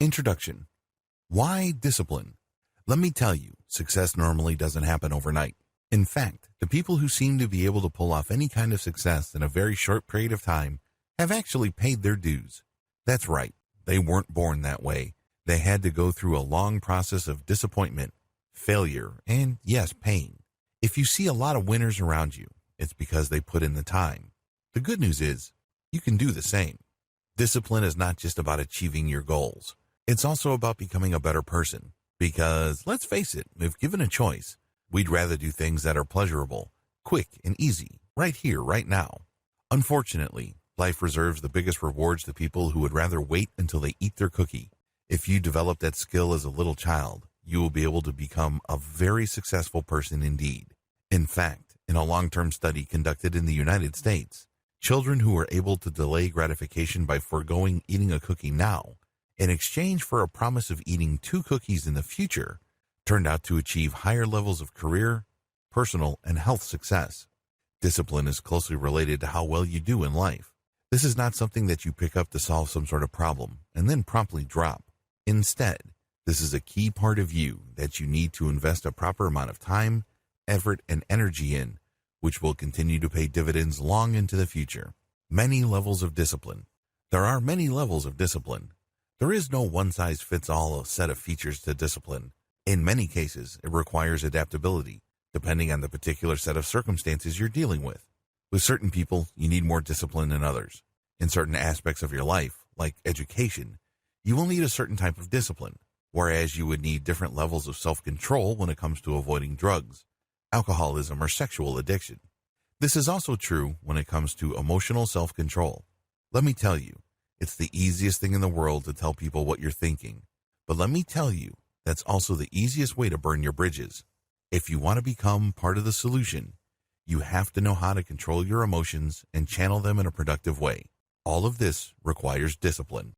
Introduction. Why discipline? Let me tell you, success normally doesn't happen overnight. In fact, the people who seem to be able to pull off any kind of success in a very short period of time have actually paid their dues. That's right, they weren't born that way. They had to go through a long process of disappointment, failure, and yes, pain. If you see a lot of winners around you, it's because they put in the time. The good news is, you can do the same. Discipline is not just about achieving your goals. It's also about becoming a better person. Because, let's face it, if given a choice, we'd rather do things that are pleasurable, quick, and easy, right here, right now. Unfortunately, life reserves the biggest rewards to people who would rather wait until they eat their cookie. If you develop that skill as a little child, you will be able to become a very successful person indeed. In fact, in a long-term study conducted in the United States, children who were able to delay gratification by foregoing eating a cookie now, in exchange for a promise of eating 2 cookies in the future, turned out to achieve higher levels of career, personal, and health success. Discipline is closely related to how well you do in life. This is not something that you pick up to solve some sort of problem and then promptly drop. Instead, this is a key part of you that you need to invest a proper amount of time, effort, and energy in, which will continue to pay dividends long into the future. Many levels of discipline. There are many levels of discipline. There is no one-size-fits-all set of features to discipline. In many cases, it requires adaptability, depending on the particular set of circumstances you're dealing with. With certain people, you need more discipline than others. In certain aspects of your life, like education, you will need a certain type of discipline, whereas you would need different levels of self-control when it comes to avoiding drugs, alcoholism, or sexual addiction. This is also true when it comes to emotional self-control. Let me tell you, it's the easiest thing in the world to tell people what you're thinking. But let me tell you, that's also the easiest way to burn your bridges. If you want to become part of the solution, you have to know how to control your emotions and channel them in a productive way. All of this requires discipline.